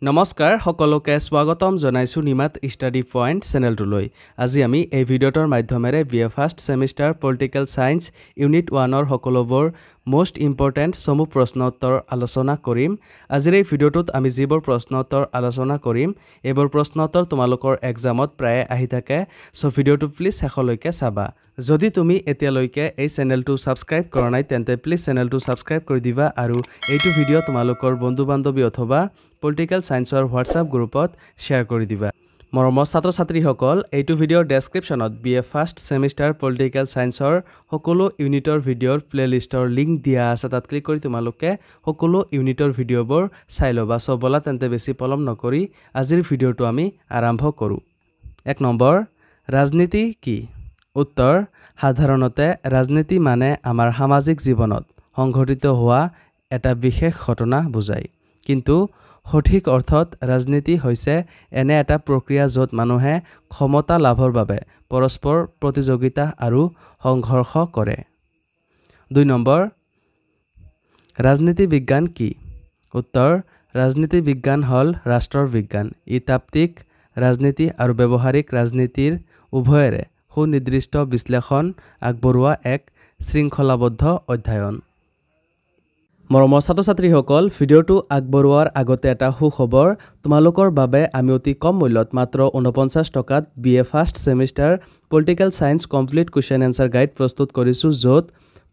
নমস্কাৰ সকলোকে স্বাগতম জনাইছো নিমাত ষ্টাডি পইণ্ট চেনেলটোলৈ। আজি আমি এই ভিডিঅ'টোৰ মাধ্যমেৰে BA first semester political science unit 1ৰ সকলোবোৰ মোস্ট ইম্পৰ্টেণ্ট চমু প্ৰশ্ন উত্তৰ আলোচনা কৰিম। আজিৰ এই ভিডিঅ'টোত আমি যিবোৰ প্ৰশ্ন উত্তৰ আলোচনা কৰিম এইবোৰ প্ৰশ্ন উত্তৰ তোমালোকৰ এক্সামত প্ৰায় আহি থাকে, সো ভিডিঅ'টো প্লিজ শেষলৈকে চাবা। যদি তুমি এতিয়ালৈকে এই চেনেলটো সাবস্ক্ৰাইব কৰা নাই তেন্তে প্লিজ চেনেলটো সাবস্ক্ৰাইব কৰি দিবা আৰু এইটো ভিডিঅ' তোমালোকৰ বন্ধু-বান্ধৱী অথবা পলিটিকেল সায়েন্সৰ হোৱাটছআপ গ্ৰুপত শ্বেয়াৰ কৰি দিবা। মৰমৰ ছাত্ৰ-ছাত্ৰীসকল, এইটো ভিডিঅ'ৰ ডেছক্ৰিপশ্যনত BA ফাৰ্ষ্ট সেমিষ্টাৰ পলিটিকেল সায়েন্সৰ সকলো ইউনিটৰ ভিডিঅ'ৰ প্লেলিষ্টৰ লিংক দিয়া আছে, তাত ক্লিক কৰি তোমালোকে সকলো ইউনিটৰ ভিডিঅ'বোৰ চাই ল'বা। সো বলা তেন্তে বেছি পলম নকৰি আজিৰ ভিডিঅ'টো আমি আৰম্ভ কৰোঁ। 1 নম্বৰ, ৰাজনীতি কি? উত্তৰ, সাধাৰণতে ৰাজনীতি মানে আমাৰ সামাজিক জীৱনত সংঘটিত হোৱা এটা বিশেষ ঘটনা বুজায়। কিন্তু সঠিক অৰ্থত ৰাজনীতি হৈছে এনে এটা প্ৰক্ৰিয়া য'ত মানুহে ক্ষমতা লাভৰ বাবে পৰস্পৰ প্ৰতিযোগিতা আৰু সংঘৰ্ষ কৰে। 2 নম্বৰ, ৰাজনীতি বিজ্ঞান কি? উত্তৰ, ৰাজনীতি বিজ্ঞান হ'ল ৰাষ্ট্ৰৰ বিজ্ঞান। ই তাত্ত্বিক ৰাজনীতি আৰু ব্যৱহাৰিক ৰাজনীতিৰ উভয়ৰে সুনিৰ্দিষ্ট বিশ্লেষণ আগবঢ়োৱা এক শৃংখলাবদ্ধ অধ্যয়ন। মৰমৰ ছাত্ৰ-ছাত্ৰীসকল, ভিডিঅ'টো আগবঢ়োৱাৰ আগতে এটা সুখবৰ, তোমালোকৰ বাবে আমি অতি কম মূল্যত মাত্ৰ 49 টকাত BA first semester political science complete question answer guide প্ৰস্তুত কৰিছোঁ, য'ত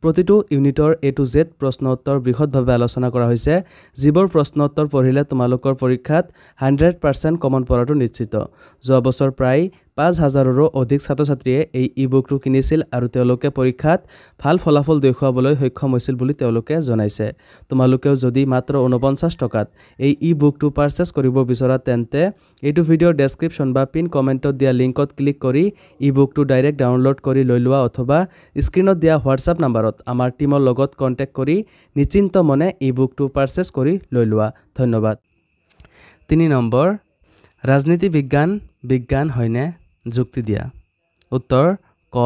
প্ৰতিটো ইউনিটৰ A to Z প্ৰশ্ন উত্তৰ বৃহৎভাৱে আলোচনা কৰা হৈছে, যিবোৰ প্ৰশ্ন উত্তৰ পঢ়িলে তোমালোকৰ পৰীক্ষাত 100% কমন পৰাটো নিশ্চিত। যোৱা বছৰ প্ৰায় 5000ৰো অধিক ছাত্ৰ-ছাত্ৰীয়ে এই ই-বুকটো কিনিছিল আৰু তেওঁলোকে পৰীক্ষাত ভাল ফলাফল দেখুৱাবলৈ সক্ষম হৈছিল বুলি তেওঁলোকে জনাইছে। তোমালোকেও যদি মাত্ৰ 49 টকাত এই ই-বুকটো পাৰচেজ কৰিব বিচৰা তেন্তে এইটো ভিডিঅ'ৰ ডেছক্ৰিপশ্যন বা পিন কমেণ্টত দিয়া লিংকত ক্লিক কৰি ই-বুকটো ডাইৰেক্ট ডাউনলোড কৰি লৈ লোৱা অথবা স্ক্ৰীনত দিয়া হোৱাটছআপ নাম্বাৰত আমাৰ টিমৰ লগত কণ্টেক্ট কৰি নিশ্চিন্ত মনে ই-বুকটো পাৰচেজ কৰি লৈ লোৱা। ধন্যবাদ। 3 নম্বৰ, ৰাজনীতি বিজ্ঞান বিজ্ঞান হয়নে? যুক্তি দিয়া। উত্তৰ, ক,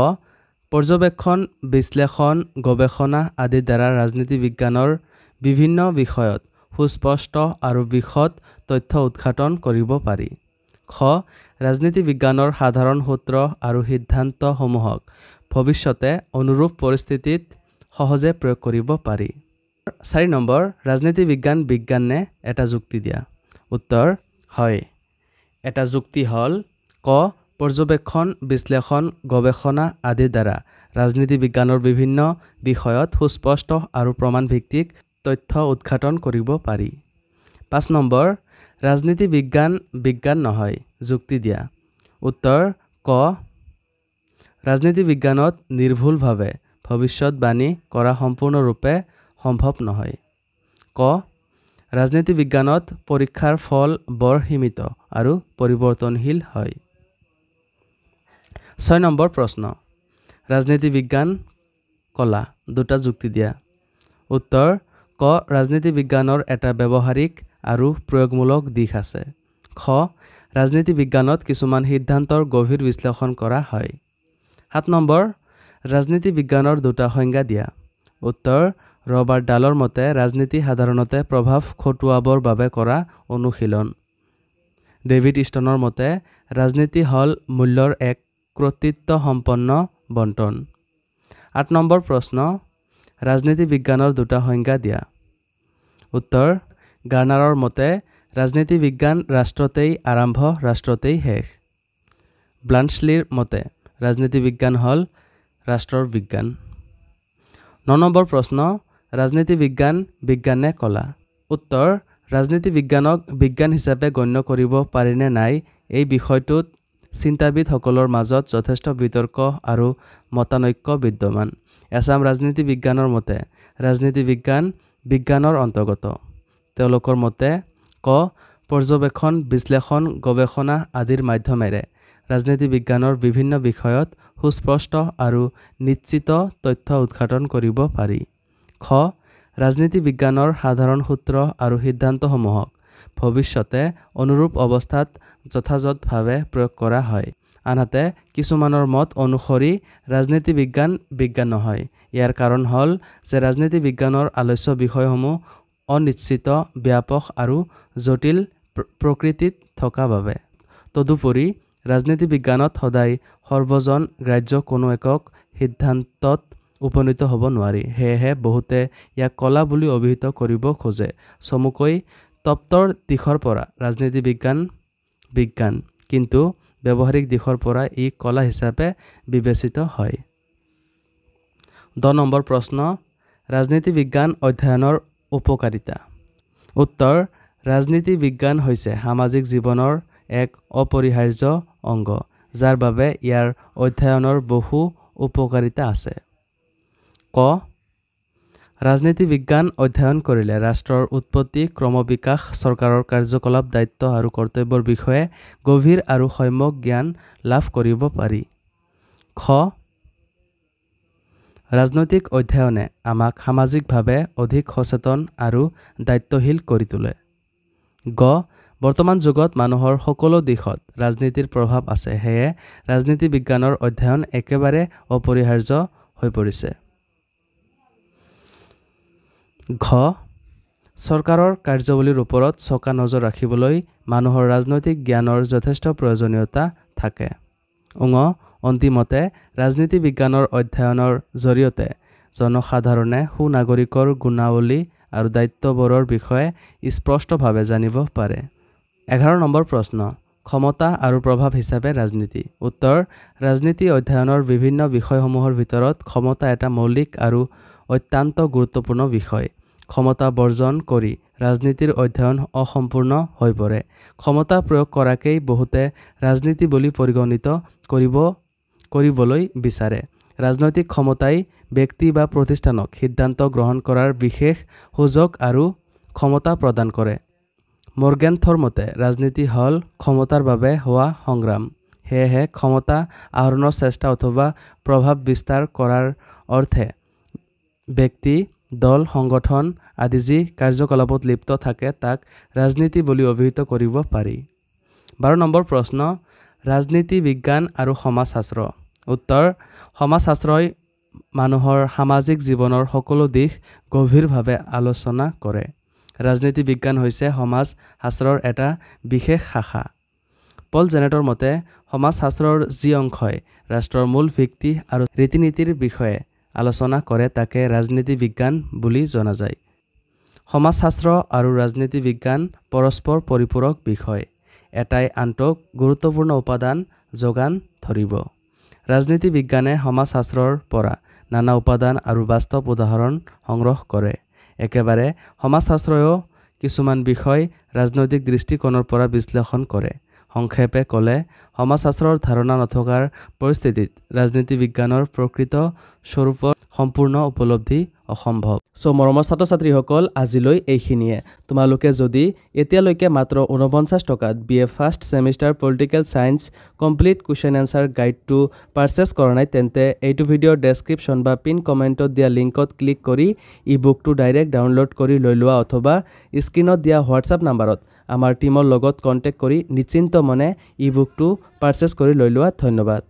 পৰ্যবেক্ষণ, বিশ্লেষণ, গৱেষণা আদিৰ দ্বাৰা ৰাজনীতি বিজ্ঞানৰ বিভিন্ন বিষয়ত সুস্পষ্ট আৰু বিশদ তথ্য উদ্ঘাটন কৰিব পাৰি। খ, ৰাজনীতি বিজ্ঞানৰ সাধাৰণ সূত্ৰ আৰু সিদ্ধান্তসমূহক ভৱিষ্যতে অনুৰূপ পৰিস্থিতিত সহজে প্ৰয়োগ কৰিব পাৰি। 4 নম্বৰ, ৰাজনীতি বিজ্ঞান বিজ্ঞান নে? এটা যুক্তি দিয়া। উত্তৰ, হয়। এটা যুক্তি হ'ল, ক, পৰ্যবেক্ষণ, বিশ্লেষণ, গৱেষণা আদিৰ দ্বাৰা ৰাজনীতি বিজ্ঞানৰ বিভিন্ন বিষয়ত সুস্পষ্ট আৰু প্ৰমাণভিত্তিক তথ্য উদ্ঘাটন কৰিব পাৰি। 5 নম্বৰ, ৰাজনীতি বিজ্ঞান বিজ্ঞান নহয়। যুক্তি দিয়া। উত্তৰ, ক, ৰাজনীতি বিজ্ঞানত নিৰ্ভুলভাৱে ভৱিষ্যতবাণী কৰা সম্পূৰ্ণৰূপে সম্ভৱ নহয়। ক, ৰাজনীতি বিজ্ঞানত পৰীক্ষাৰ ফল বৰ সীমিত আৰু পৰিৱৰ্তনশীল হয়। 6 নম্বৰ প্ৰশ্ন, ৰাজনীতি বিজ্ঞান কলা? দুটা যুক্তি দিয়া। উত্তৰ, ক, ৰাজনীতি বিজ্ঞানৰ এটা ব্যৱহাৰিক আৰু প্ৰয়োগমূলক দিশ আছে। খ, ৰাজনীতি বিজ্ঞানত কিছুমান সিদ্ধান্তৰ গভীৰ বিশ্লেষণ কৰা হয়। 7 নম্বৰ, ৰাজনীতি বিজ্ঞানৰ দুটা সংজ্ঞা দিয়া। উত্তৰ, ৰবাৰ্ট ডালৰ মতে ৰাজনীতি সাধাৰণতে প্ৰভাৱ খটুৱাবৰ বাবে কৰা অনুশীলন। ডেভিড ষ্টনৰ মতে ৰাজনীতি হ'ল মূল্যৰ এক কৰ্তৃত্বসম্পন্ন বণ্টন। 8 নম্বৰ প্ৰশ্ন, ৰাজনীতি বিজ্ঞানৰ দুটা সংজ্ঞা দিয়া। উত্তৰ, গাৰ্নাৰৰ মতে ৰাজনীতি বিজ্ঞান ৰাষ্ট্ৰতেই আৰম্ভ, ৰাষ্ট্ৰতেই শেষ। ব্লান্সলিৰ মতে ৰাজনীতি বিজ্ঞান হ'ল ৰাষ্ট্ৰৰ বিজ্ঞান। 9 নম্বৰ প্ৰশ্ন, ৰাজনীতি বিজ্ঞান বিজ্ঞান নে কলা? উত্তৰ, ৰাজনীতি বিজ্ঞানক বিজ্ঞান হিচাপে গণ্য কৰিব পাৰিনে নাই এই বিষয়টোত চিন্তাবিদসকলৰ মাজত যথেষ্ট বিতৰ্ক আৰু মতানৈক্য বিদ্যমান। এছাম ৰাজনীতি বিজ্ঞানৰ মতে ৰাজনীতি বিজ্ঞান বিজ্ঞানৰ অন্তৰ্গত। তেওঁলোকৰ মতে, ক, পৰ্যবেক্ষণ, বিশ্লেষণ, গৱেষণা আদিৰ মাধ্যমেৰে ৰাজনীতি বিজ্ঞানৰ বিভিন্ন বিষয়ত সুস্পষ্ট আৰু নিশ্চিত তথ্য উদ্ঘাটন কৰিব পাৰি। খ, ৰাজনীতি বিজ্ঞানৰ সাধাৰণ সূত্ৰ আৰু সিদ্ধান্তসমূহক ভৱিষ্যতে অনুৰূপ অৱস্থাত যথাযথভাৱে প্ৰয়োগ কৰা হয়। আনহাতে কিছুমানৰ মত অনুসৰি ৰাজনীতি বিজ্ঞান বিজ্ঞান নহয়। ইয়াৰ কাৰণ হ'ল যে ৰাজনীতি বিজ্ঞানৰ আলোচ্য বিষয়সমূহ অনিশ্চিত, ব্যাপক আৰু জটিল প্ৰকৃতিত থকা বাবে। তদুপৰি ৰাজনীতি বিজ্ঞানত সদায় সৰ্বজন গ্ৰাহ্য কোনো একক সিদ্ধান্তত উপনীত হ'ব নোৱাৰি। সেয়েহে বহুতে ইয়াক কলা বুলি অভিহিত কৰিব খোজে। চমুকৈ তত্ত্বৰ দিশৰ পৰা ৰাজনীতি বিজ্ঞান, কিন্তু ব্যৱহাৰিক দিশৰ পৰা ই কলা হিচাপে বিবেচিত হয়। 10 নম্বৰ প্ৰশ্ন, ৰাজনীতি বিজ্ঞান অধ্যয়নৰ উপকাৰিতা। উত্তৰ, ৰাজনীতি বিজ্ঞান হৈছে সামাজিক জীৱনৰ এক অপৰিহাৰ্য অংগ, যাৰ বাবে ইয়াৰ অধ্যয়নৰ বহু উপকাৰিতা আছে। ক, ৰাজনীতি বিজ্ঞান অধ্যয়ন কৰিলে ৰাষ্ট্ৰৰ উৎপত্তি, ক্ৰমবিকাশ, চৰকাৰৰ কাৰ্যকলাপ, দায়িত্ব আৰু কৰ্তব্যৰ বিষয়ে গভীৰ আৰু সম্যক জ্ঞান লাভ কৰিব পাৰি। খ, ৰাজনৈতিক অধ্যয়নে আমাক সামাজিকভাৱে অধিক সচেতন আৰু দায়িত্বশীল কৰি তোলে। গ, বৰ্তমান যুগত মানুহৰ সকলো দিশত ৰাজনীতিৰ প্ৰভাৱ আছে, সেয়ে ৰাজনীতি বিজ্ঞানৰ অধ্যয়ন একেবাৰে অপৰিহাৰ্য হৈ পৰিছে। ঘ, চৰকাৰৰ কাৰ্যাৱলীৰ ওপৰত চকা নজৰ ৰাখিবলৈ মানুহৰ ৰাজনৈতিক জ্ঞানৰ যথেষ্ট প্ৰয়োজনীয়তা থাকে। ঙ, অন্তিমতে ৰাজনীতি বিজ্ঞানৰ অধ্যয়নৰ জৰিয়তে জনসাধাৰণে সুনাগৰিকৰ গুণাৱলী আৰু দায়িত্ববোৰৰ বিষয়ে স্পষ্টভাৱে জানিব পাৰে। 11 নম্বৰ প্ৰশ্ন, ক্ষমতা আৰু প্ৰভাৱ হিচাপে ৰাজনীতি। উত্তৰ, ৰাজনীতি অধ্যয়নৰ বিভিন্ন বিষয়সমূহৰ ভিতৰত ক্ষমতা এটা মৌলিক আৰু অত্যন্ত গুৰুত্বপূৰ্ণ বিষয়। ক্ষমতা বৰ্জন কৰি ৰাজনীতিৰ অধ্যয়ন অসম্পূৰ্ণ হৈ পৰে। ক্ষমতা প্ৰয়োগ কৰাকেই বহুতে ৰাজনীতি বুলি পৰিগণিত কৰিবলৈ বিচাৰে। ৰাজনৈতিক ক্ষমতাই ব্যক্তি বা প্ৰতিষ্ঠানক সিদ্ধান্ত গ্ৰহণ কৰাৰ বিশেষ সুযোগ আৰু ক্ষমতা প্ৰদান কৰে। মৰ্গেনথৰ মতে ৰাজনীতি হ'ল ক্ষমতাৰ বাবে হোৱা সংগ্ৰাম। সেয়েহে ক্ষমতা আহৰণৰ চেষ্টা অথবা প্ৰভাৱ বিস্তাৰ কৰাৰ অৰ্থে ব্যক্তি, দল, সংগঠন আদি যি কাৰ্যকলাপত লিপ্ত থাকে তাক ৰাজনীতি বুলি অভিহিত কৰিব পাৰি। 12 নম্বৰ প্ৰশ্ন, ৰাজনীতি বিজ্ঞান আৰু সমাজশাস্ত্ৰ। উত্তৰ, সমাজশাস্ত্ৰই মানুহৰ সামাজিক জীৱনৰ সকলো দিশ গভীৰভাৱে আলোচনা কৰে। ৰাজনীতি বিজ্ঞান হৈছে সমাজ শাস্ত্ৰৰ এটা বিশেষ শাখা। পল জেনেটৰ মতে সমাজশাস্ত্ৰৰ যি অংশই ৰাষ্ট্ৰৰ মূল ভিত্তি আৰু ৰীতি নীতিৰ বিষয়ে আলোচনা কৰে তাকে ৰাজনীতি বিজ্ঞান বুলি জনা যায়। সমাজশাস্ত্ৰ আৰু ৰাজনীতি বিজ্ঞান পৰস্পৰ পৰিপূৰক বিষয়। এটাই আনটোক গুৰুত্বপূৰ্ণ উপাদান যোগান ধৰিব। ৰাজনীতি বিজ্ঞানে সমাজশাস্ত্ৰৰ পৰা নানা উপাদান আৰু বাস্তৱ উদাহৰণ সংগ্ৰহ কৰে। একেবাৰে সমাজশাস্ত্ৰইও কিছুমান বিষয় ৰাজনৈতিক দৃষ্টিকোণৰ পৰা বিশ্লেষণ কৰে। সংক্ষেপে ক'লে সমাজশাস্ত্ৰৰ ধাৰণা নথকাৰ পৰিস্থিতিত ৰাজনীতি বিজ্ঞানৰ প্ৰকৃত স্বৰূপৰ সম্পূৰ্ণ উপলব্ধি অসম্ভৱ। মৰমৰ ছাত্ৰ ছাত্ৰীসকল, আজিলৈ এইখিনিয়ে। তোমালোকে যদি এতিয়ালৈকে মাত্ৰ 49 টকাত BA first semester political science complete question answer গাইডটো পাৰচেছ কৰা নাই, তেন্তে এইটো ভিডিঅ'ৰ ডেছক্ৰিপশ্যন বা পিন কমেণ্টত দিয়া লিংকত ক্লিক কৰি ই বুকটো ডাইৰেক্ট ডাউনলোড কৰি লৈ লোৱা, অথবা স্ক্ৰীণত দিয়া হোৱাটছআপ নাম্বাৰত আমাৰ টীমৰ লগত কণ্টেক্ট কৰি নিশ্চিন্ত মনে ই বুকটো পাৰচেছ কৰি লৈ লোৱা। ধন্যবাদ।